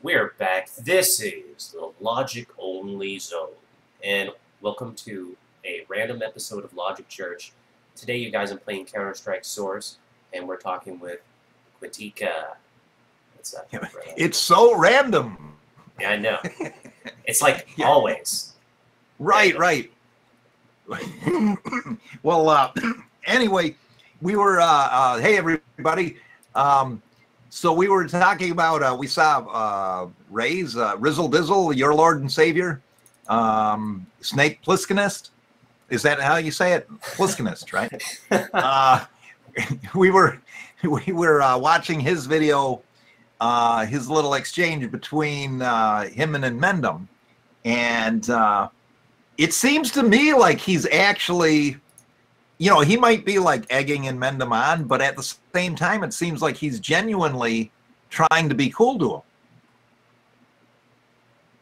We're back. This is the Logic Only Zone. And welcome to a random episode of Logic Church. Today, you guys are playing Counter-Strike Source, and we're talking with Qnttka. What's up, brother? It's so random. Yeah, I know. It's like always. Right. Well, anyway, we were, hey, everybody. So we were talking about, we saw Ray's Rizzle Dizzle, your Lord and Savior, Snake Plisskenist. Is that how you say it? Plisskenist, right? We were watching his video, his little exchange between him and Inmendum, and it seems to me like he's actually, you know, he might be like egging Inmendum on, but at the same time, it seems like he's genuinely trying to be cool to him.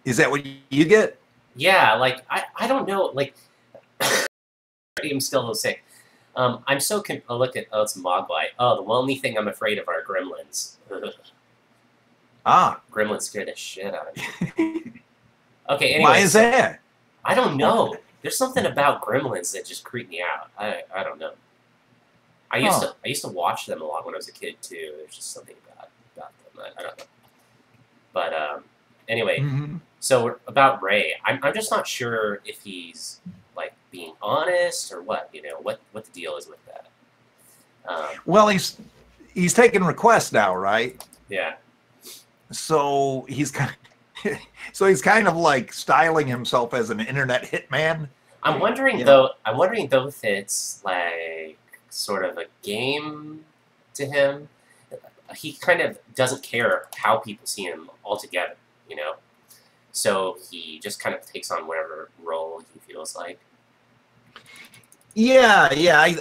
Is that what you get? Yeah, like, I don't know, like, I'm still sick. I'm so, oh, look at, oh, it's Mogwai. Oh, the only thing I'm afraid of are gremlins. Gremlins scare the shit out of me. Okay, anyway. Why is that? I don't know. There's something about gremlins that just creep me out. I don't know. I used to watch them a lot when I was a kid too. There's just something about them. I don't know. But anyway, so about Ray, I'm just not sure if he's like being honest or what. You know what the deal is with that. Well, he's taking requests now, right? Yeah. So he's kind of like styling himself as an internet hitman. I'm wondering though if it's like sort of a game to him. He kind of doesn't care how people see him altogether, you know. So he just kind of takes on whatever role he feels like. Yeah,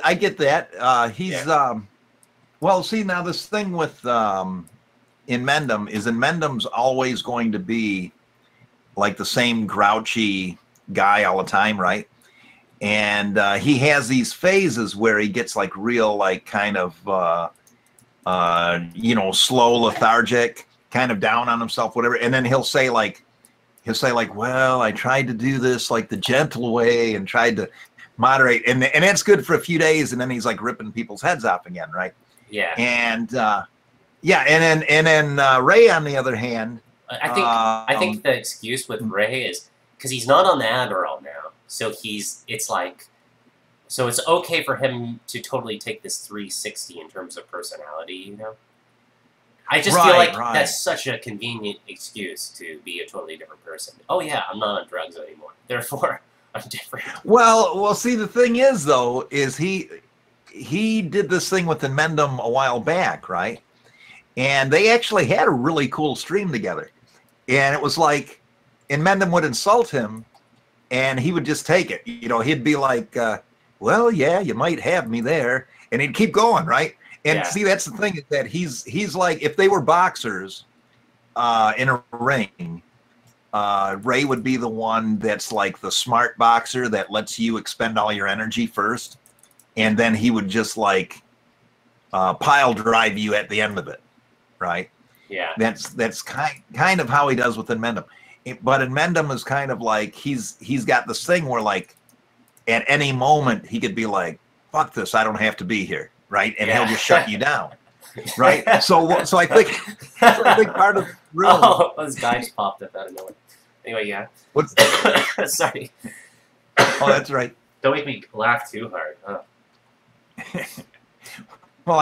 I get that. He's well, see, now this thing with Inmendum is Inmendum's always going to be like the same grouchy guy all the time, right? And he has these phases where he gets like real, like kind of, you know, slow, lethargic, kind of down on himself, whatever. And then he'll say like, well, I tried to do this like the gentle way and tried to moderate, and that's good for a few days, and then he's like ripping people's heads off again, right? Yeah. And yeah, and then Ray, on the other hand, I think the excuse with Ray is because he's not on the Adderall now, so it's okay for him to totally take this 360 in terms of personality, you know. I just feel like that's such a convenient excuse to be a totally different person. Oh yeah, I'm not on drugs anymore, therefore I'm different. Well, see, the thing is though, is he did this thing with Inmendum a while back, right? And they actually had a really cool stream together. And it was like, Inmendum would insult him, and he would just take it. You know, he'd be like, well, yeah, you might have me there. And he'd keep going, right? And see, that's the thing, is that he's like, if they were boxers in a ring, Ray would be the one that's like the smart boxer that lets you expend all your energy first. And then he would just like pile drive you at the end of it. Right. Yeah. That's kind of how he does with Inmendum. But Inmendum is kind of like he's got this thing where like at any moment he could be like, fuck this, I don't have to be here, right? And he'll just shut you down. Right? So I think that's a big part of the room. Oh, those guys popped up out of nowhere. Anyway, yeah. What's sorry. Oh, that's right. Don't make me laugh too hard. Oh. Well,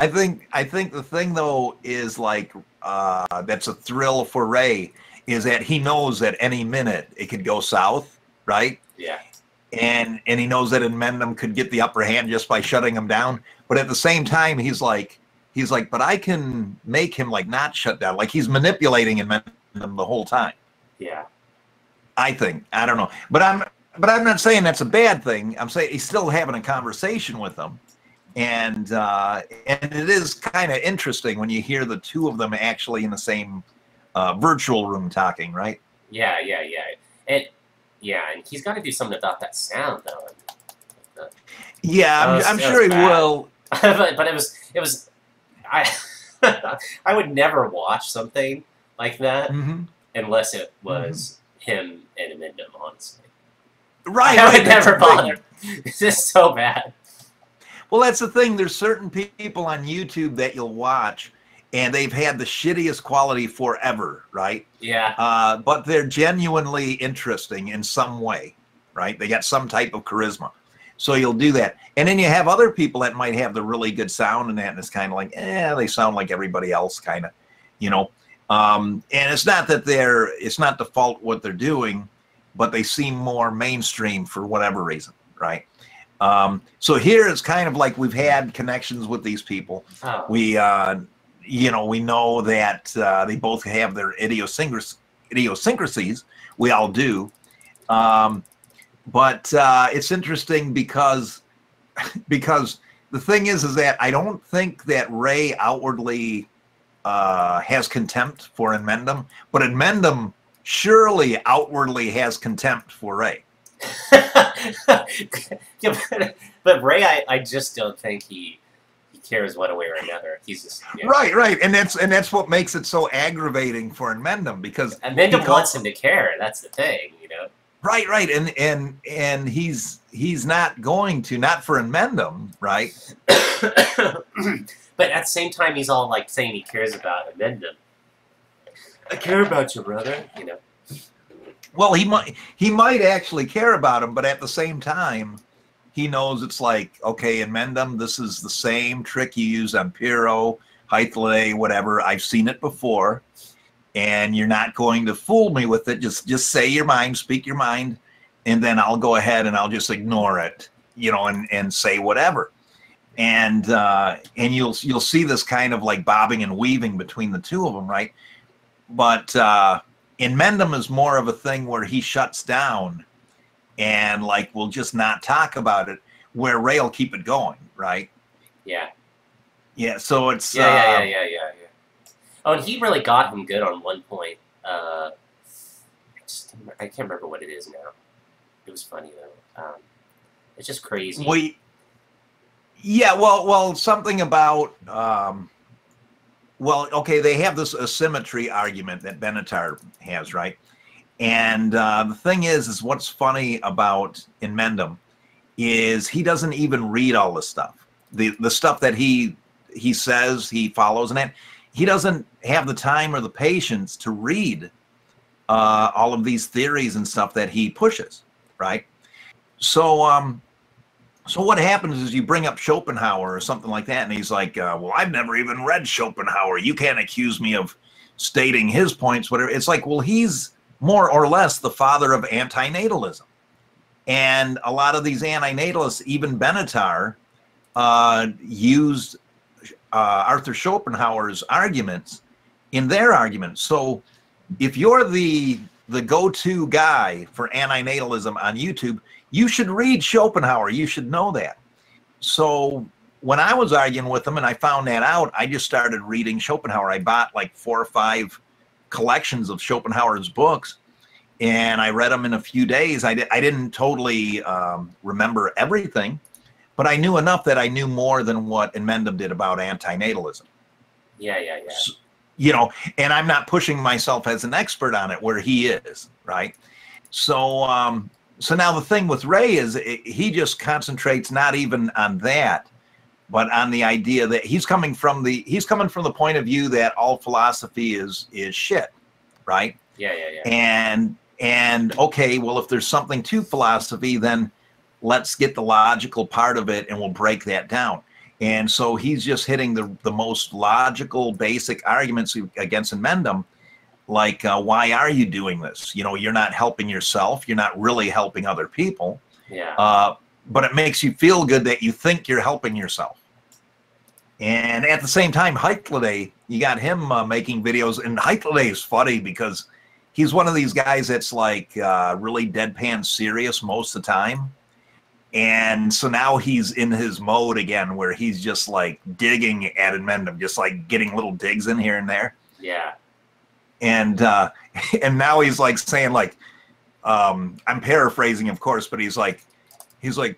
I think the thing though is like that's a thrill for Ray is that he knows that any minute it could go south, right? Yeah. And he knows that Inmendum could get the upper hand just by shutting him down. But at the same time, he's like, but I can make him like not shut down. Like he's manipulating Inmendum the whole time. Yeah. I think. I don't know. But I'm not saying that's a bad thing. I'm saying he's still having a conversation with them. And it is kind of interesting when you hear the two of them actually in the same virtual room talking, right? Yeah. And he's got to do something about that sound, though. Yeah, I'm sure he will. but it was I I would never watch something like that, Mm-hmm. unless it was him and Amendum, honestly. Right, I would right. That's never the thing. bother. It's just so bad. Well, that's the thing. There's certain people on YouTube that you'll watch, and they've had the shittiest quality forever, right? Yeah. But they're genuinely interesting in some way, right? They got some type of charisma. So you'll do that. And then you have other people that might have the really good sound and that, and it's kind of like, they sound like everybody else, kind of, you know. And it's not that it's not the fault what they're doing, but they seem more mainstream for whatever reason, right? So here it's kind of like we've had connections with these people. Oh. We know that they both have their idiosyncrasies. We all do. But it's interesting because the thing is that I don't think that Ray outwardly has contempt for Amendum, but Amendum surely outwardly has contempt for Ray. Yeah, but Ray, I just don't think he cares one way or another. He's just right, and that's what makes it so aggravating for Amendum, because Amendum wants him to care. That's the thing, you know. Right, and he's not going to, not for Amendum, right? But at the same time, he's all like saying he cares about Amendum. I care about you, brother. You know. Well, he might actually care about him, but at the same time, he knows it's like, okay, in Amendum, this is the same trick you use on Piro, Hythloday, whatever. I've seen it before, and you're not going to fool me with it. Just say your mind, speak your mind, and then I'll go ahead and I'll just ignore it, you know, and say whatever. And you'll see this kind of like bobbing and weaving between the two of them, right? But in Amendum is more of a thing where he shuts down and like will just not talk about it, where Ray will keep it going, right? Yeah. Yeah. So it's yeah. Oh, and he really got him good on one point. I can't remember what it is now. It was funny though. It's just crazy. Yeah. Well, something about. Well, okay, they have this asymmetry argument that Benatar has, right? And the thing is what's funny about Amendum is he doesn't even read all the stuff. The stuff that he says he follows, and that he doesn't have the time or the patience to read all of these theories and stuff that he pushes, right? So what happens is you bring up Schopenhauer or something like that, and he's like, well, I've never even read Schopenhauer. You can't accuse me of stating his points, whatever. It's like, well, he's more or less the father of antinatalism. And a lot of these antinatalists, even Benatar, used Arthur Schopenhauer's arguments in their arguments. So if you're the go-to guy for antinatalism on YouTube, you should read Schopenhauer. You should know that. So when I was arguing with him and I found that out, I just started reading Schopenhauer. I bought like 4 or 5 collections of Schopenhauer's books, and I read them in a few days. I didn't totally remember everything, but I knew enough that I knew more than what Amendum did about antinatalism. Yeah. So, you know, and I'm not pushing myself as an expert on it where he is, right? So so now the thing with Ray is he just concentrates not even on that, but on the idea that he's coming from the point of view that all philosophy is shit, right? Yeah. And okay, well, if there's something to philosophy, then let's get the logical part of it and we'll break that down. And so he's just hitting the most logical, basic arguments against Amendum. Like, why are you doing this? You know, you're not helping yourself. You're not really helping other people. Yeah. But it makes you feel good that you think you're helping yourself. And at the same time, Hythloday, you got him making videos. And Hythloday is funny because he's one of these guys that's like really deadpan serious most of the time. And so now he's in his mode again where he's just like digging at Amendum, just like getting little digs in here and there. Yeah. And now he's like saying like, I'm paraphrasing, of course, but he's like,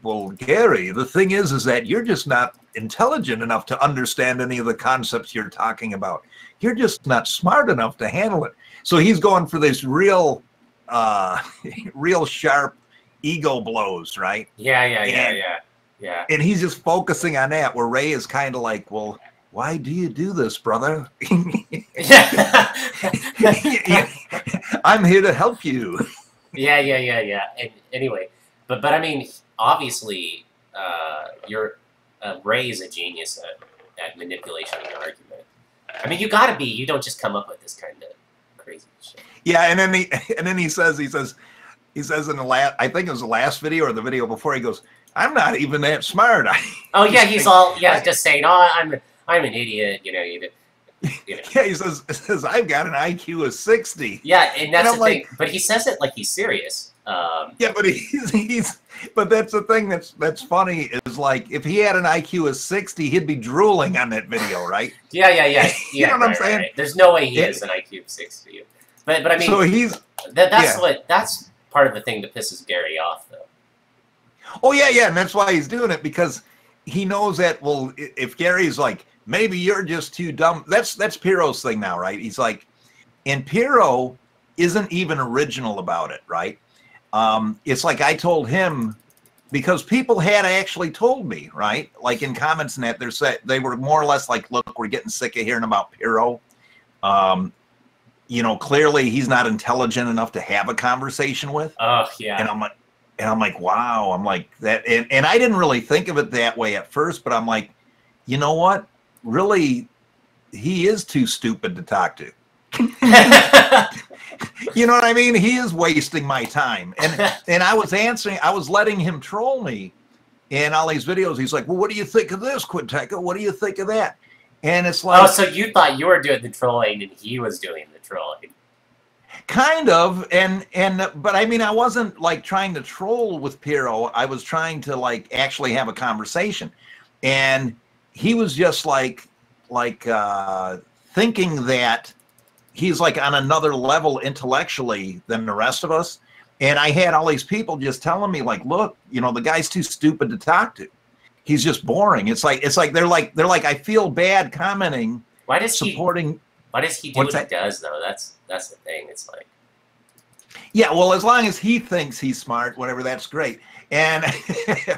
well, Gary, the thing is that you're just not intelligent enough to understand any of the concepts you're talking about. You're just not smart enough to handle it. So he's going for this real real sharp ego blows, right? Yeah. And he's just focusing on that, where Ray is kind of like, well, why do you do this, brother? I'm here to help you. Yeah. And anyway, but I mean, obviously, Ray is a genius at manipulation and argument. I mean, you gotta be. You don't just come up with this kind of crazy shit. Yeah, and then he says in the last, I think it was the last video or the video before, he goes, I'm not even that smart. Oh yeah, he's all just saying, oh, I'm an idiot, you know. Yeah, he says I've got an IQ of 60. Yeah, and that's the thing. But he says it like he's serious. Yeah, but but that's the thing that's funny is, like, if he had an IQ of 60, he'd be drooling on that video, right? Yeah. You know what I'm saying? Right. There's no way he has an IQ of 60. But I mean, so that's part of the thing that pisses Gary off, though. Oh yeah, and that's why he's doing it, because he knows that, well, if Gary's like, maybe you're just too dumb. That's Piro's thing now, right? He's like, and Piro isn't even original about it, right? It's like I told him, because people had actually told me, right? Like in comments and that, they were more or less like, look, we're getting sick of hearing about Piro. You know, clearly he's not intelligent enough to have a conversation with. Oh yeah. And I'm like, wow. I'm like that, and I didn't really think of it that way at first, but I'm like, you know what? Really, he is too stupid to talk to. You know what I mean? He is wasting my time. And I was letting him troll me in all these videos. He's like, well, what do you think of this, Qnttka? What do you think of that? And it's like, oh, so you thought you were doing the trolling and he was doing the trolling. Kind of, but I mean, I wasn't like trying to troll with Piro. I was trying to like actually have a conversation, and he was just like thinking that he's like on another level intellectually than the rest of us. And I had all these people just telling me, like, look, you know, the guy's too stupid to talk to. He's just boring. It's like they're like I feel bad commenting. Why does he do what he does, though? That's the thing. It's like, yeah, well, as long as he thinks he's smart, whatever, that's great. And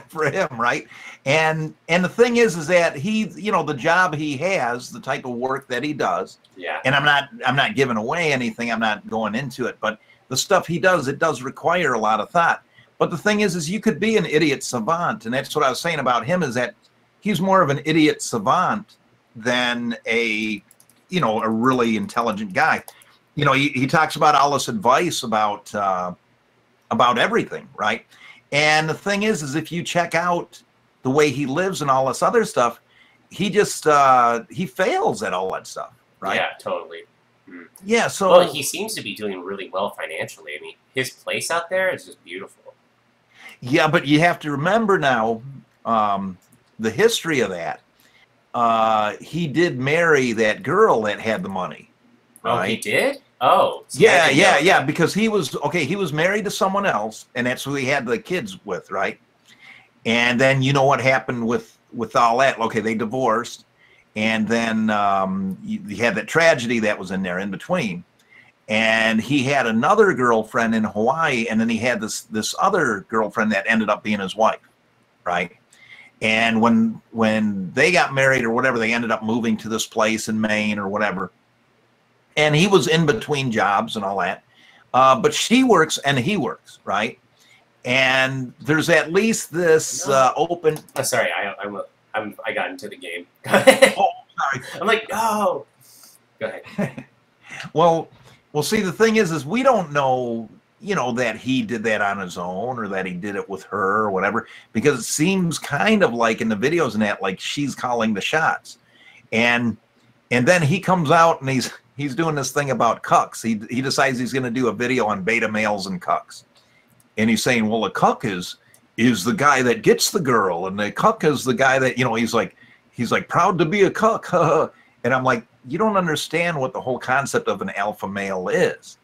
for him, right? And the thing is that he, you know, the job he has, the type of work that he does. Yeah. And I'm not giving away anything. I'm not going into it, but the stuff he does, it does require a lot of thought. But the thing is you could be an idiot savant, and that's what I was saying about him, is that he's more of an idiot savant than a really intelligent guy. You know, he talks about all this advice about everything, right? And the thing is if you check out the way he lives and all this other stuff, he just he fails at all that stuff, right? Yeah, totally. Mm. Yeah, so well, he seems to be doing really well financially. I mean, his place out there is just beautiful. Yeah, but you have to remember now the history of that. He did marry that girl that had the money. Right? Oh, he did? Oh. So yeah, because he was married to someone else, and that's who he had the kids with, right? And then you know what happened with all that. Okay, they divorced, and then you had that tragedy that was in there in between. And he had another girlfriend in Hawaii, and then he had this other girlfriend that ended up being his wife, right? And when they got married or whatever, they ended up moving to this place in Maine or whatever. And he was in between jobs and all that. But she works and he works, right? And there's at least this open. Oh, sorry, I got into the game. Oh, sorry. I'm like, no. Go ahead. Well, see, the thing is we don't know, you know, that he did that on his own or that he did it with her or whatever, because it seems kind of like in the videos and that, like she's calling the shots. And then he comes out and he's doing this thing about cucks. He decides he's going to do a video on beta males and cucks. And he's saying, well, a cuck is the guy that gets the girl, and the cuck is the guy that, you know, he's like proud to be a cuck. And I'm like, you don't understand what the whole concept of an alpha male is.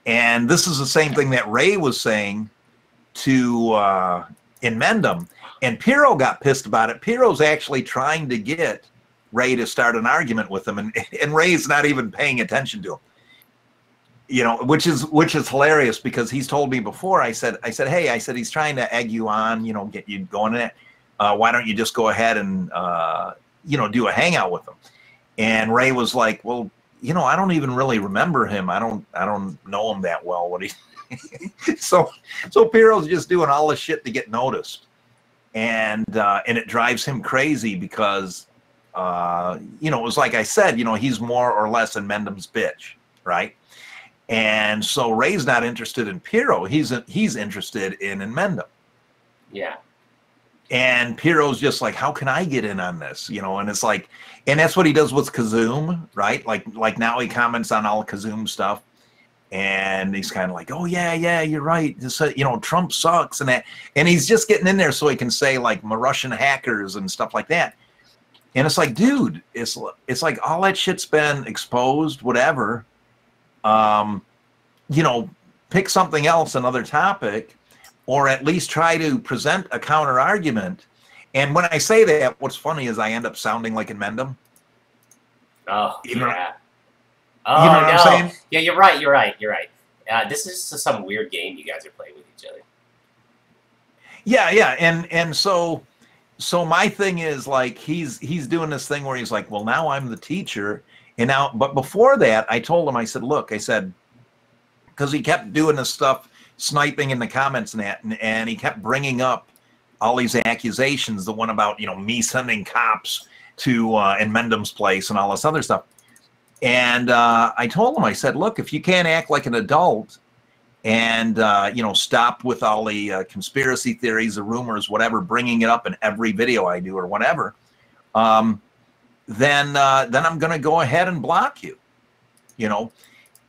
And this is the same thing that Ray was saying to in Mendham, and Pirro got pissed about it. Pirro's actually trying to get Ray to start an argument with him, and Ray's not even paying attention to him. You know, which is hilarious, because he's told me before. I said, hey, I said, he's trying to egg you on, you know, get you going in it. Why don't you just go ahead and you know, do a hangout with him? And Ray was like, well, you know, I don't even really remember him. I don't know him that well. What he so Pirro's just doing all this shit to get noticed, and it drives him crazy because you know, it was like I said, you know, he's more or less in Mendham's bitch, right? And so Ray's not interested in Pirro. He's interested in Mendham. Yeah. And Pirro's just like, how can I get in on this? You know, and it's like, and that's what he does with Kazoom, right? Like now he comments on all Kazoom stuff, and he's kind of like, oh yeah, you're right. This, you know, Trump sucks and that, and he's just getting in there so he can say like my Russian hackers and stuff like that. And it's like, dude, it's like all that shit's been exposed, whatever. You know, pick something else, another topic, or at least try to present a counter argument. And when I say that, what's funny is I end up sounding like in Mendham. Oh, you know, yeah. Oh, you know what I'm saying? Yeah, you're right. This is just some weird game you guys are playing with each other. Yeah. And so my thing is like, he's doing this thing where he's like, well, now I'm the teacher. And now, but before that, I told him, I said, look, I said, because he kept doing this stuff, sniping in the comments and that, and he kept bringing up all these accusations, the one about, you know, me sending cops to in Mendham's place and all this other stuff. And I told him, I said, look, if you can't act like an adult and, you know, stop with all the conspiracy theories, the rumors, whatever, bringing it up in every video I do or whatever, then I'm going to go ahead and block you, you know.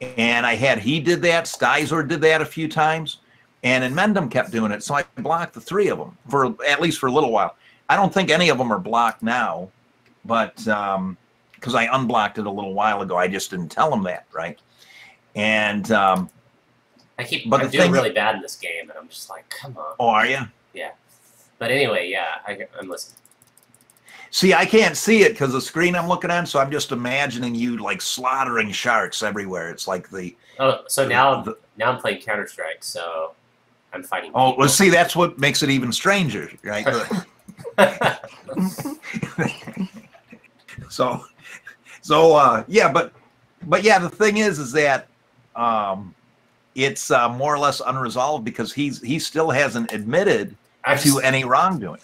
And he did that. Stizer did that a few times. And then Mendham kept doing it. So I blocked the three of them, for at least for a little while. I don't think any of them are blocked now, but because I unblocked it a little while ago. I just didn't tell them that, right? And I'm doing really bad in this game, and I'm just like, come on. Oh, are you? Yeah. But anyway, yeah, I'm listening. See, I can't see it because the screen I'm looking at, so I'm just imagining you like slaughtering sharks everywhere. It's like the... Oh, so now I'm playing Counter-Strike, so I'm fighting people. Oh, well, see, that's what makes it even stranger, right? so yeah, but yeah, the thing is that it's more or less unresolved because he still hasn't admitted to any wrongdoing.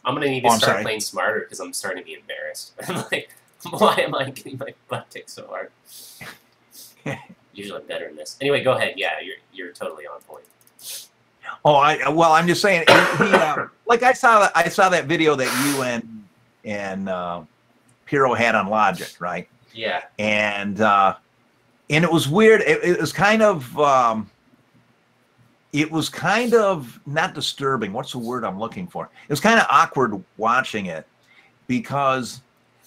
I'm gonna need to start playing smarter because I'm starting to be embarrassed. I'm like, why am I getting my butt kicked so hard? Usually I'm better than this. Anyway, go ahead. Yeah, you're totally on point. Oh, I'm just saying. Like I saw that video that you and Pirro had on Logic, right? Yeah. And it was weird. It was kind of. It was kind of not disturbing. What's the word I'm looking for? It was kind of awkward watching it because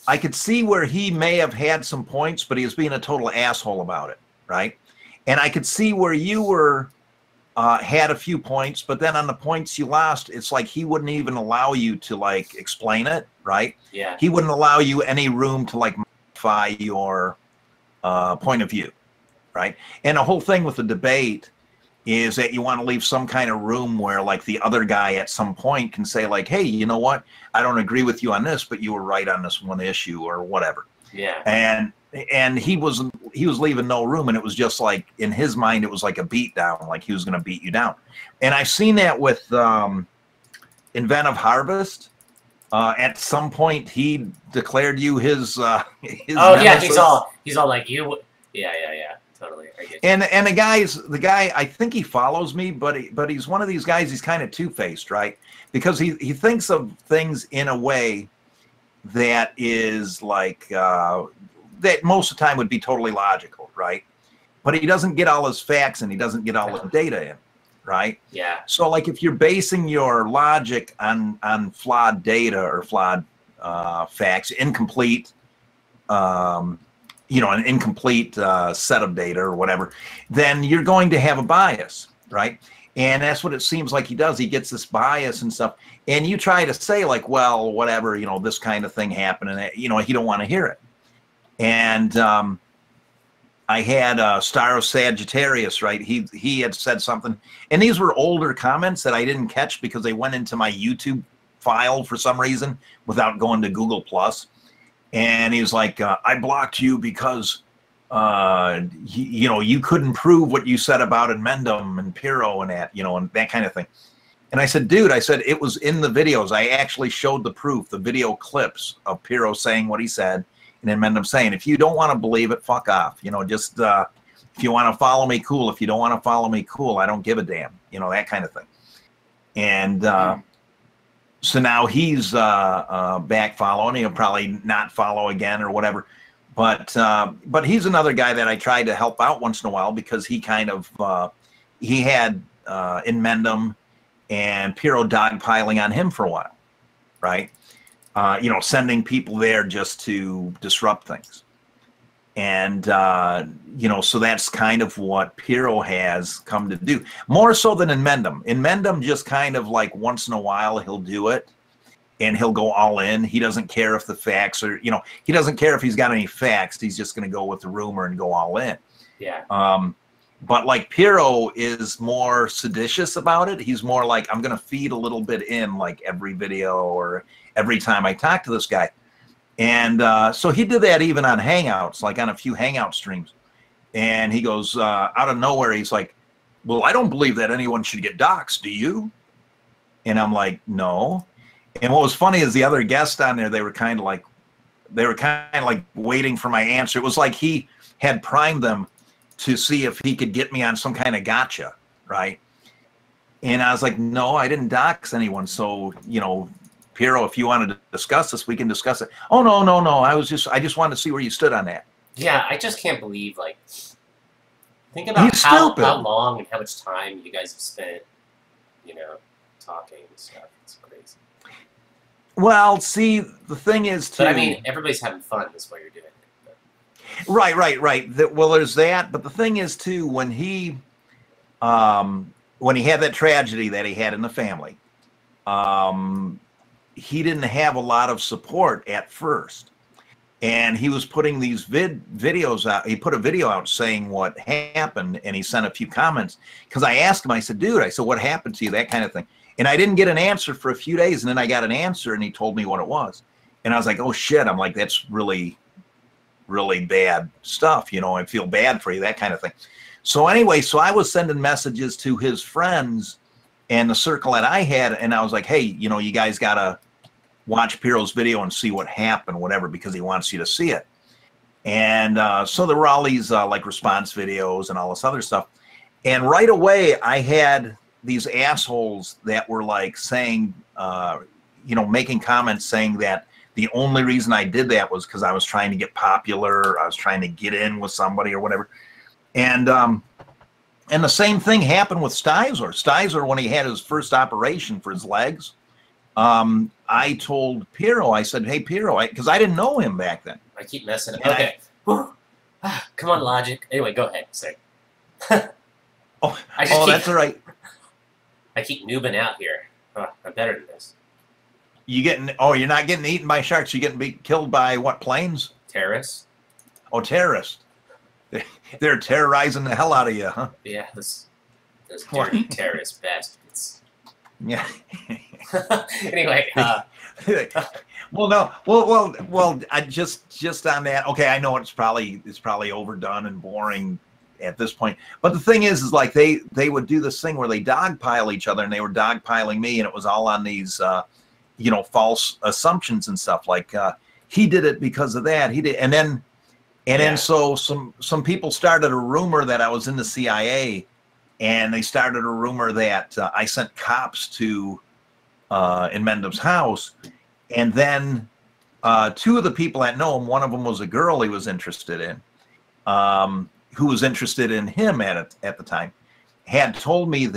I could see where he may have had some points, but he was being a total asshole about it, right? And I could see where you were had a few points, but then on the points you lost, it's like he wouldn't even allow you to like explain it, right? Yeah. He wouldn't allow you any room to like modify your point of view, right? And the whole thing with the debate is that you want to leave some kind of room where like the other guy at some point can say like, hey, you know what? I don't agree with you on this, but you were right on this one issue or whatever. Yeah. And he was leaving no room, and it was just like in his mind it was like a beat down, like he was going to beat you down. And I've seen that with Inventive Harvest. At some point he declared you his oh nemesis. Yeah, he's all like you. Yeah. Totally. I get you. And the guy, I think he follows me, but he's one of these guys. He's kind of two-faced, right? Because he thinks of things in a way that is like that most of the time would be totally logical, right? But he doesn't get all his facts and he doesn't get all the data in, right? Yeah. So like if you're basing your logic on flawed data or flawed facts, incomplete. You know, an incomplete set of data or whatever, then you're going to have a bias, right? And that's what it seems like he does. He gets this bias and stuff. And you try to say like, well, whatever, you know, this kind of thing happened, and you know, he don't want to hear it. And I had Star of Sagittarius, right? He had said something, and these were older comments that I didn't catch because they went into my YouTube file for some reason without going to Google Plus. And he was like, I blocked you because you know, you couldn't prove what you said about Inmendum and Piro and that, you know, and that kind of thing. And I said, dude, I said, it was in the videos. I actually showed the proof, the video clips of Piro saying what he said and Inmendum saying, if you don't want to believe it, fuck off. You know, just if you want to follow me, cool. If you don't want to follow me, cool. I don't give a damn. You know, that kind of thing. And so now he's back following. He'll probably not follow again or whatever. But he's another guy that I try to help out once in a while because he kind of he had Inmendum and Piro dogpiling on him for a while, right? You know, sending people there just to disrupt things. And, you know, so that's kind of what Piro has come to do. More so than Inmendum. Inmendum just kind of like once in a while he'll do it. And he'll go all in. He doesn't care if the facts are, you know, he doesn't care if he's got any facts. He's just going to go with the rumor and go all in. Yeah. But like Piro is more seditious about it. He's more like, I'm going to feed a little bit in like every video or every time I talk to this guy. And so he did that even on Hangouts, like on a few Hangout streams. And he goes out of nowhere, he's like, well, I don't believe that anyone should get doxxed. Do you? And I'm like, no. And what was funny is the other guests on there, they were kind of like waiting for my answer. It was like he had primed them to see if he could get me on some kind of gotcha, right? And I was like, no, I didn't dox anyone. So, you know, Piro, if you wanted to discuss this, we can discuss it. Oh, no. I just wanted to see where you stood on that. Yeah, I just can't believe, like, think about how long and how much time you guys have spent, you know, talking and stuff. It's crazy. Well, see, the thing is, too. But I mean, everybody's having fun. That's why you're doing it. But. Right. Well, there's that. But the thing is, too, when he had that tragedy that he had in the family, he didn't have a lot of support at first. And he was putting these videos out. He put a video out saying what happened, and he sent a few comments. Because I asked him, I said, dude, what happened to you? That kind of thing. And I didn't get an answer for a few days, and then I got an answer, and he told me what it was. And I was like, oh, shit. I'm like, that's really, really bad stuff. You know, I feel bad for you, that kind of thing. So anyway, so I was sending messages to his friends and the circle that I had, and I was like, hey, you know, you guys got to watch Piro's video and see what happened, whatever, because he wants you to see it. And so there were all these like response videos and all this other stuff. And right away, I had these assholes that were like saying, you know, making comments saying that the only reason I did that was because I was trying to get popular, I was trying to get in with somebody or whatever. And the same thing happened with Stizer. Stizer, when he had his first operation for his legs, I told Piro, I said, hey, Piro, because I didn't know him back then. I keep messing up. Okay. Come on, Logic. Anyway, go ahead. Say. That's all right. I keep noobing out here. I'm better than this. You're not getting eaten by sharks. You're getting killed by what, planes? Terrorists. Oh, terrorists. They're terrorizing the hell out of you, huh? Yeah, those dirty terrorist bastards. Yeah. Anyway. I just on that. Okay, I know it's probably overdone and boring at this point. But the thing is like they would do this thing where they dogpile each other, and they were dogpiling me, and it was all on these you know, false assumptions and stuff. Like he did it because of that. He did, and then so some people started a rumor that I was in the CIA, and they started a rumor that I sent cops to Inmendum's house, and then two of the people that know him, one of them was a girl he was interested in, who was interested in him at the time, had told me a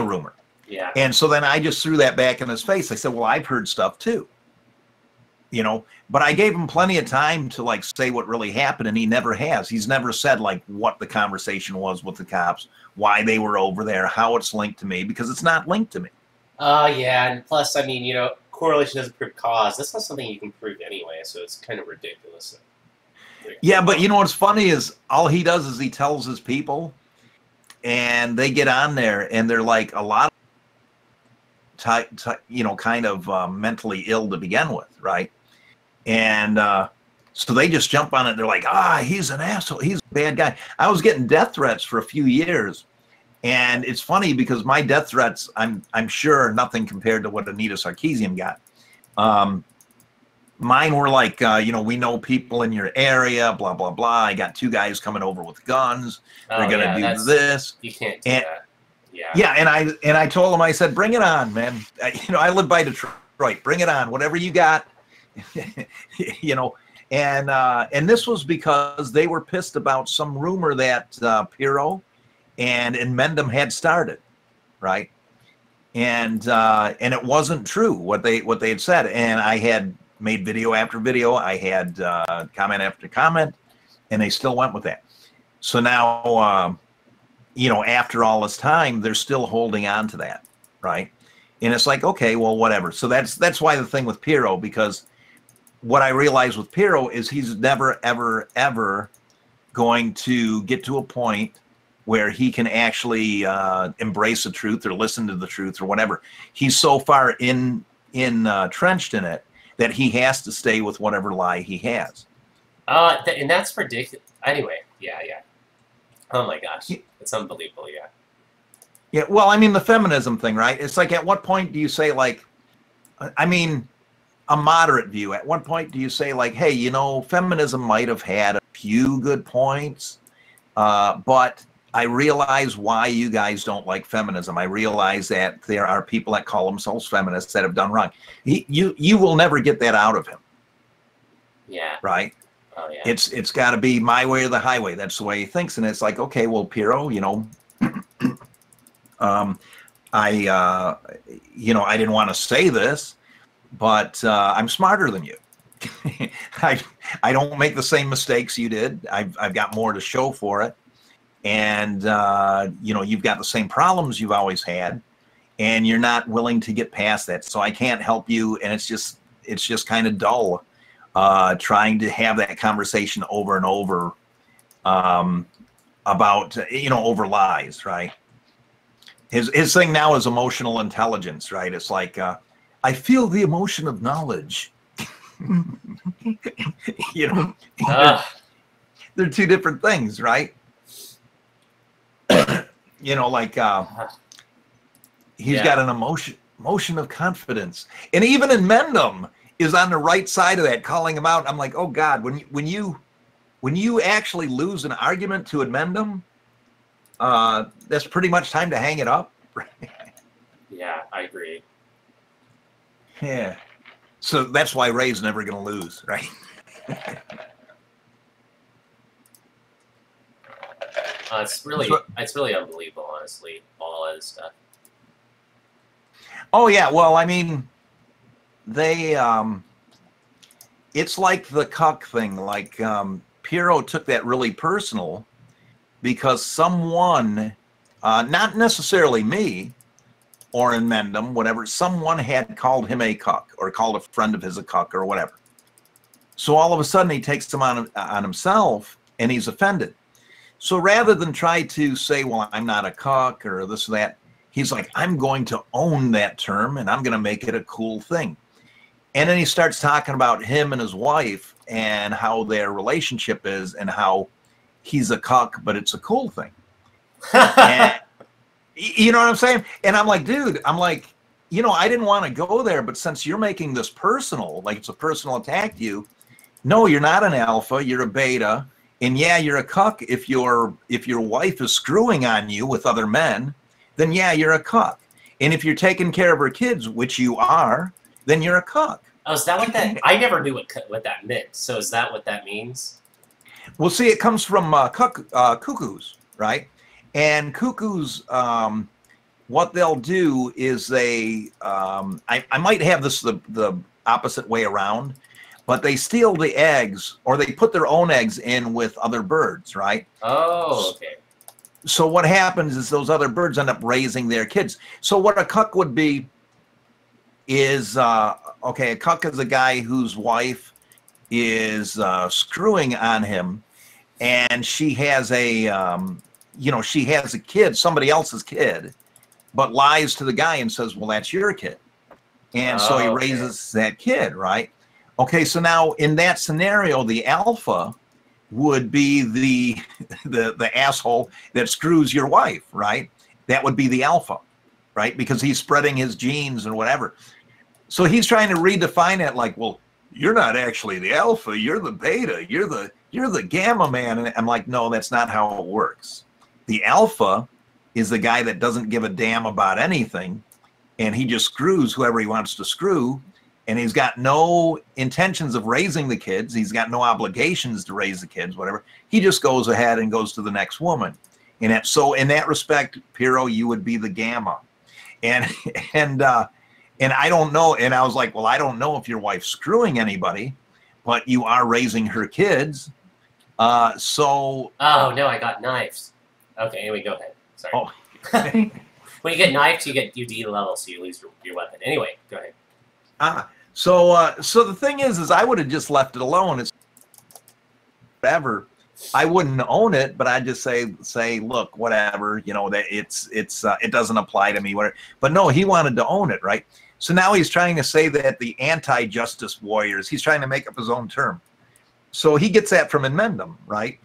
rumor. Yeah. And so then I just threw that back in his face. I said, well, I've heard stuff too. you know, but I gave him plenty of time to like say what really happened, and he never has. He's never said like what the conversation was with the cops, why they were over there, how it's linked to me, because it's not linked to me. Yeah, and plus, I mean, you know, correlation doesn't prove cause. That's not something you can prove anyway, so it's kind of ridiculous. Yeah, but you know what's funny is all he does is he tells his people, and they get on there, and they're like a lot of, you know, kind of mentally ill to begin with, right? And so they just jump on it. They're like, he's an asshole. He's a bad guy. I was getting death threats for a few years. And it's funny because my death threats, I'm sure nothing compared to what Anita Sarkeesian got. Mine were like, you know, we know people in your area, blah, blah, blah. I got 2 guys coming over with guns. They're going to do this. You can't do that. Yeah. Yeah, and I told them, I said, bring it on, man. You know, I live by Detroit. Bring it on. Whatever you got. You know, and this was because they were pissed about some rumor that Pirro and Mendham had started, right? And it wasn't true what they had said. And I had made video after video. I had comment after comment, and they still went with that. So now, you know, after all this time, they're still holding on to that, right? And it's like, okay, well, whatever. So that's why the thing with Pirro, because what I realized with Pirro is he's never, ever, ever going to get to a point where he can actually embrace the truth or listen to the truth or whatever. He's so far entrenched in it that he has to stay with whatever lie he has. And that's ridiculous. Anyway, yeah. Oh my gosh, it's unbelievable. Yeah. Yeah. Well, I mean, the feminism thing, right? It's like, at what point do you say, like, I mean, a moderate view, at what point do you say, like, hey, you know, feminism might have had a few good points, but I realize why you guys don't like feminism. I realize that there are people that call themselves feminists that have done wrong. You will never get that out of him. Yeah. Right? Oh, yeah. It's got to be my way or the highway. That's the way he thinks. And it's like, okay, well, Pirro, you know, you know, I didn't want to say this, but I'm smarter than you. I don't make the same mistakes you did. I've got more to show for it. And, you know, you've got the same problems you've always had, and you're not willing to get past that. So I can't help you. And it's just kind of dull trying to have that conversation over and over about, you know, over lies, right? His thing now is emotional intelligence, right? It's like, I feel the emotion of knowledge. You know, they're 2 different things, right? You know, like he's got an emotion of confidence, and even in Mendham is on the right side of that, calling him out. I'm like, oh God, when you actually lose an argument to Mendham, that's pretty much time to hang it up. Yeah, I agree. Yeah, so that's why Ray's never going to lose, right? It's really unbelievable, honestly, all that stuff. Oh yeah, well, I mean, they it's like the cuck thing. Like Pirro took that really personal because someone, not necessarily me or in Mendham, whatever, someone had called him a cuck or called a friend of his a cuck or whatever. So all of a sudden he takes them on himself and he's offended. So rather than try to say, well, I'm not a cuck or this or that, he's like, I'm going to own that term and I'm going to make it a cool thing. And then he starts talking about him and his wife and how their relationship is and how he's a cuck, but it's a cool thing. And, you know what I'm saying? And I'm like, dude, I'm like, you know, I didn't want to go there, but since you're making this personal, like it's a personal attack to you, no, you're not an alpha, you're a beta. And yeah, you're a cuck if your wife is screwing on you with other men, then yeah, you're a cuck. And if you're taking care of her kids, which you are, then you're a cuck. Oh, is that what that? I never knew what that meant. So is that what that means? Well, see, it comes from cuckoos, right? And cuckoos, what they'll do is they, I might have this the opposite way around, but they steal the eggs, or they put their own eggs in with other birds, right? Oh, okay. So what happens is those other birds end up raising their kids. So what a cuck would be is, okay, a cuck is a guy whose wife is screwing on him, and she has a, she has a kid, somebody else's kid, but lies to the guy and says, well, that's your kid. And so he raises that kid, right? Okay, so now in that scenario, the alpha would be the asshole that screws your wife, right? That would be the alpha, right? Because he's spreading his genes and whatever. So he's trying to redefine it like, well, you're not actually the alpha, you're the beta, you're the gamma man. And I'm like, no, that's not how it works. The alpha is the guy that doesn't give a damn about anything, and he just screws whoever he wants to screw, and he's got no intentions of raising the kids. He's got no obligations to raise the kids, whatever. He just goes ahead and goes to the next woman. And so in that respect, Piero, you would be the gamma. And I don't know. And I was like, well, I don't know if your wife's screwing anybody, but you are raising her kids. So. Oh, no, I got knives. Okay, anyway, go ahead. Sorry. Oh. When you get knifed, you D-level, so you lose your weapon. Anyway, go ahead. So the thing is I would have just left it alone. It's whatever. I wouldn't own it, but I'd just say, look, whatever, that it doesn't apply to me, whatever. But no, he wanted to own it, right? So now he's trying to say that the anti-justice warriors, he's trying to make up his own term. So he gets that from Inmendum, right?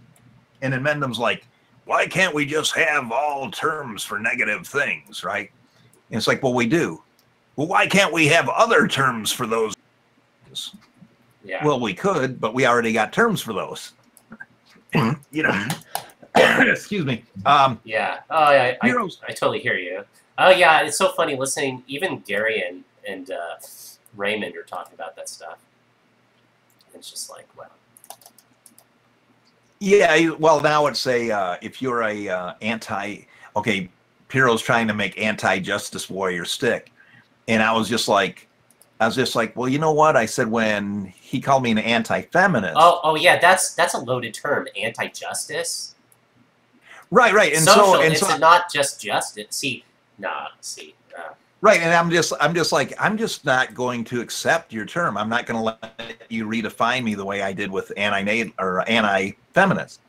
And Inmendum's like, why can't we just have all terms for negative things, right? And it's like, well, we do. Well, why can't we have other terms for those? Yeah. Well, we could, but we already got terms for those. Excuse me. Yeah. Oh, yeah. I totally hear you. Oh, yeah. It's so funny listening. Even Gary and Raymond are talking about that stuff. It's just like, wow. Yeah. Well, now it's if you're okay, Piero's trying to make anti-justice warrior stick. And I was just like, well, you know what? I said when he called me an anti-feminist. Oh, yeah, that's a loaded term, anti-justice. Right, and social, so it's not just justice. Right, and I'm just not going to accept your term. I'm not going to let you redefine me the way I did with anti-feminist.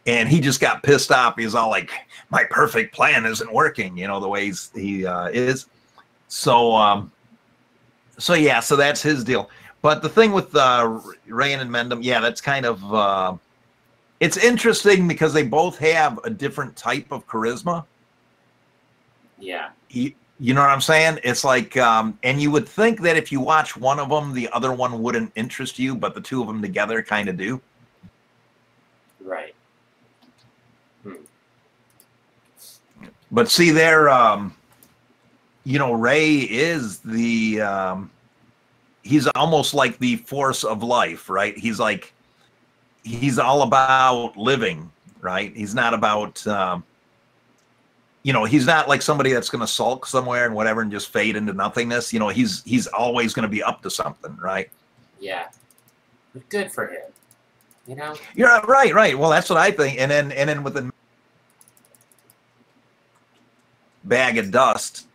And he just got pissed off. He's all like, my perfect plan isn't working, the way he is. So yeah, so that's his deal. But the thing with Ray and Inmendum, yeah, that's kind of it's interesting because they both have a different type of charisma. Yeah. You know what I'm saying? It's like, and you would think that if you watch one of them, the other one wouldn't interest you, but the two of them together kind of do. Right. But see, they're, Ray is the, he's almost like the force of life, right? He's all about living, right? He's not about, he's not like somebody that's going to sulk somewhere and whatever and just fade into nothingness. He's always going to be up to something, right? Yeah. Good for him. You're right. Well, that's what I think. And then with the bag of dust,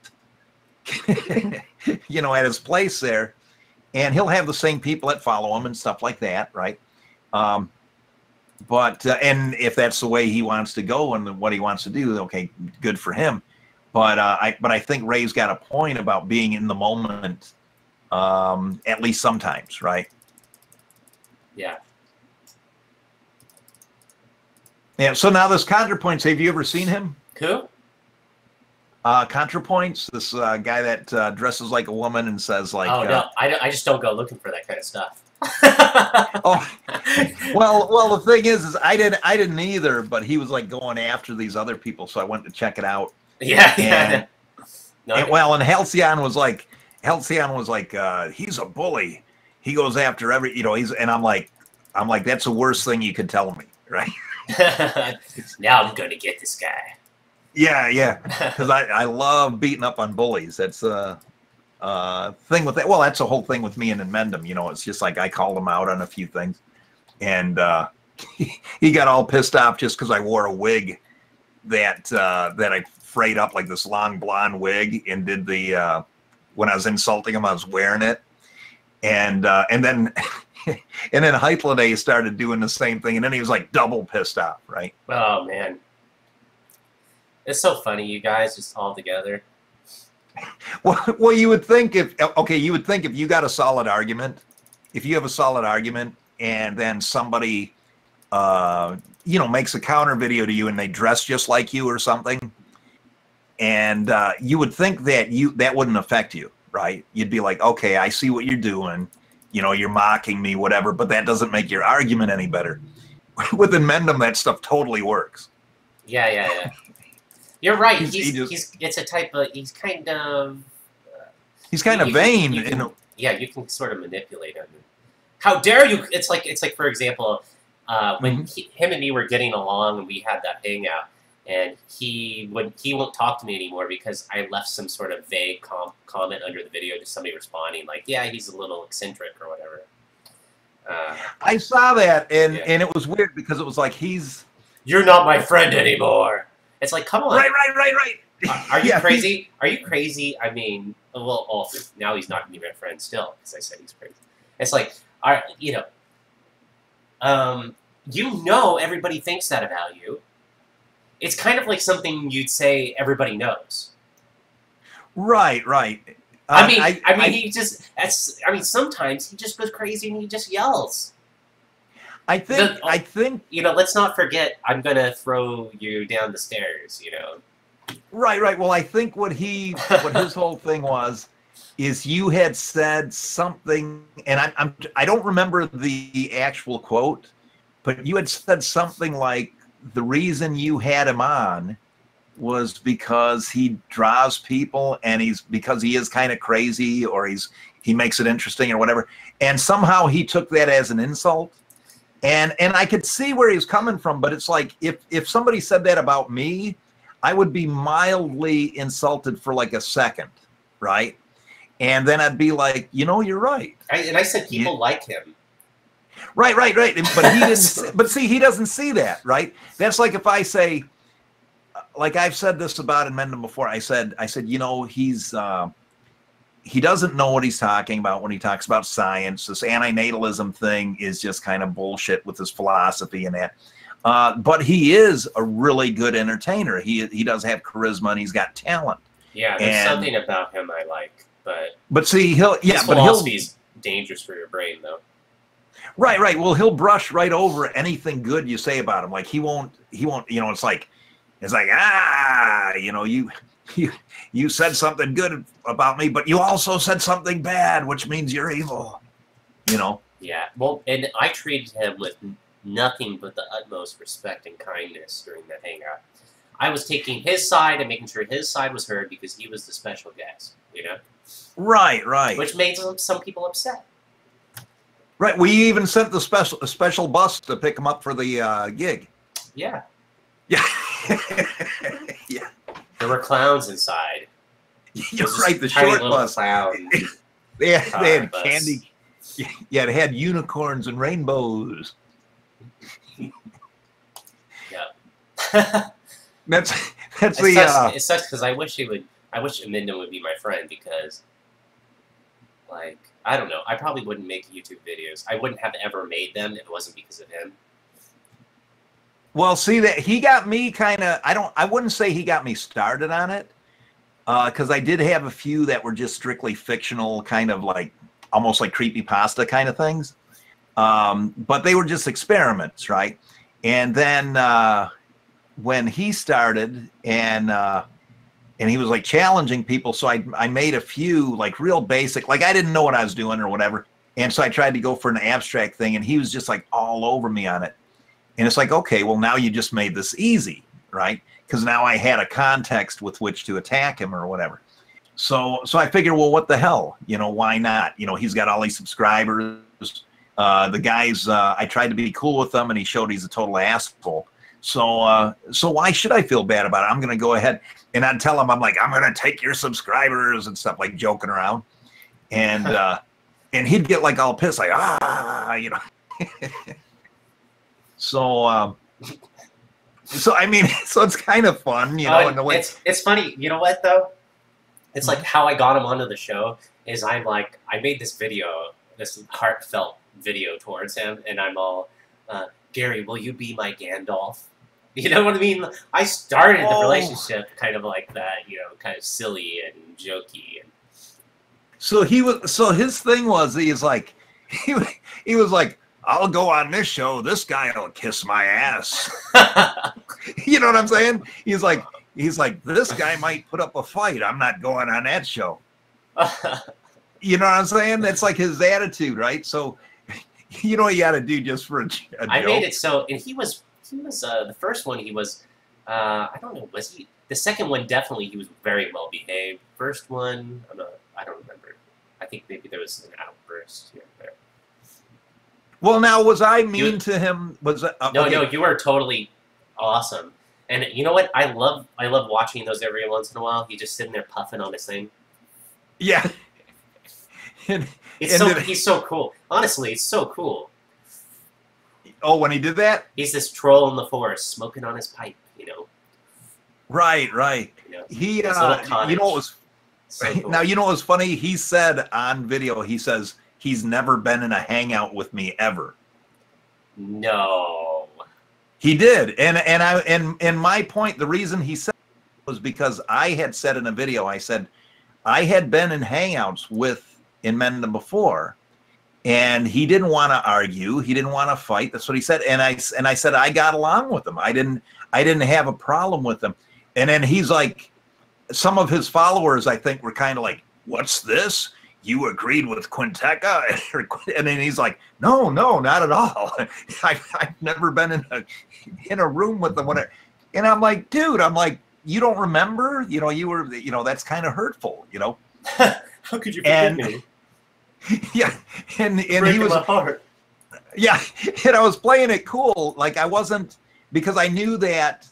at his place there, and he'll have the same people that follow him and stuff like that, right? But and if that's the way he wants to go and what he wants to do, okay, good for him. But I think Ray's got a point about being in the moment, at least sometimes, right? Yeah. Yeah. So now this ContraPoints, have you ever seen him? Who? ContraPoints, this guy that dresses like a woman and says like. Oh no, I just don't go looking for that kind of stuff. Oh, well, the thing is I didn't either, but he was like going after these other people, so I went to check it out. Yeah. And Halcyon was like, he's a bully. He goes after and I'm like, that's the worst thing you could tell me, right? Now I'm gonna get this guy. Yeah, because I love beating up on bullies. That's thing with that. Well, that's the whole thing with me and Mendham. You know, it's just like I called him out on a few things, and he got all pissed off just because I wore a wig that I frayed up, like this long blonde wig, and did the when I was insulting him, I was wearing it, and then and then Heitleday started doing the same thing, and then he was like double pissed off, right? Oh man, it's so funny, you guys just all together. Well, you would think if you got a solid argument, if you have a solid argument, and then somebody, you know, makes a counter video to you and they dress just like you or something, and you would think that that wouldn't affect you, right? You'd be like, okay, I see what you're doing, you know, you're mocking me, whatever, but that doesn't make your argument any better. Within Mendham, that stuff totally works. Yeah. You're right. It's a type of, he's kind of vain. You can sort of manipulate him. How dare you? It's like for example, when him and me were getting along and we had that hangout, and he won't talk to me anymore because I left some sort of vague comment under the video to somebody responding like, yeah, he's a little eccentric or whatever. I saw that, and it was weird because it was like you're not my friend anymore. It's like, come on. Right. Are you crazy? Are you crazy? I mean, well, now he's not going to be my friend still because I said he's crazy. It's like, you know, everybody thinks that about you. It's kind of like something you'd say everybody knows. Right. Sometimes he just goes crazy and he just yells. I think you know, let's not forget, I'm gonna throw you down the stairs, you know. Right. Well, I think what his whole thing was is you had said something, and I don't remember the actual quote, but you had said something like the reason you had him on was because he draws people and because he is kind of crazy, or he makes it interesting or whatever, and somehow he took that as an insult. And I could see where he was coming from, but it's like if somebody said that about me, I would be mildly insulted for like a second, right? And then I'd be like, you know, you're right. I said people like him. Right. But he didn't. But see, he doesn't see that, right? That's like if I say, like I've said this about Mendham before. I said, you know, he doesn't know what he's talking about when he talks about science. This antinatalism thing is just kind of bullshit with his philosophy and that. But he is a really good entertainer. He does have charisma and he's got talent. Yeah, there's something about him I like, but see, his philosophy's dangerous for your brain, though. Right. Well, he'll brush right over anything good you say about him. Like he won't. You know, it's like you know, you said something good about me, but you also said something bad, which means you're evil, you know? Yeah, well, and I treated him with nothing but the utmost respect and kindness during that hangout. I was taking his side and making sure his side was heard because he was the special guest, you know? Right. Which made some people upset. Right, we even sent a special bus to pick him up for the gig. Yeah. Yeah. There were clowns inside. You're right, the short bus. Clown. they had candy. Yeah, it had unicorns and rainbows. Yeah. It sucks because I wish Mendham would be my friend because, like, I don't know, I probably wouldn't make YouTube videos. I wouldn't have ever made them if it wasn't because of him. Well, see, that he got me kind of, I wouldn't say he got me started on it, because I did have a few that were just strictly fictional, kind of like, almost like creepypasta kind of things. But they were just experiments, right? And then when he started and he was like challenging people, so I made a few like real basic, like I didn't know what I was doing or whatever. And so I tried to go for an abstract thing, and he was just like all over me on it. And it's like, okay, well, now you just made this easy, right? Because now I had a context with which to attack him or whatever. So I figured, well, what the hell? You know, why not? You know, he's got all these subscribers. The guys, I tried to be cool with them, and he showed he's a total asshole. So why should I feel bad about it? I'm going to go ahead and I'd tell him, I'm like, I'm going to take your subscribers and stuff, like joking around. and he'd get like all pissed, like you know. So so I mean, so it's kind of fun, you know, in the way. It's funny, you know what though? It's like how I got him onto the show is I made this video, this heartfelt video towards him, and I'm all, Gary, will you be my Gandalf? You know what I mean? I started the relationship kind of like that, you know, kind of silly and jokey. And so his thing was, he's like, he was like, I'll go on this show. This guy will kiss my ass. You know what I'm saying? He's like, this guy might put up a fight. I'm not going on that show. You know what I'm saying? That's like his attitude, right? So, you know what you got to do just for a joke. I made it so, and he was the first one. He was, I don't know, was he? The second one definitely he was very well behaved. First one, I don't remember. I think maybe there was an outburst here and there. Well, now was I mean to him? Was no, okay. No, you were totally awesome. And you know what? I love watching those every once in a while. He just sitting there puffing on his thing. Yeah. He's so cool. Honestly, it's so cool. Oh, when he did that? He's this troll in the forest, smoking on his pipe, you know. Right, right. You know, you know what was so cool. Now you know what was funny? He said on video, he says he's never been in a hangout with me ever. No. He did. And my point, the reason he said was because I had said in a video, I said I had been in hangouts in Mendham before, and he didn't want to argue, he didn't want to fight. That's what he said. And I said I got along with him. I didn't have a problem with him. And then he's like, some of his followers, I think, were kind of like, what's this? You agreed with Qnttka? And then he's like, no, not at all. I've never been in a room with them. And I'm like, dude, you don't remember? You know, you were, you know, that's kind of hurtful, you know? How could you forget me? Yeah. And he was, my heart. Yeah. And I was playing it cool. Like I wasn't, because I knew that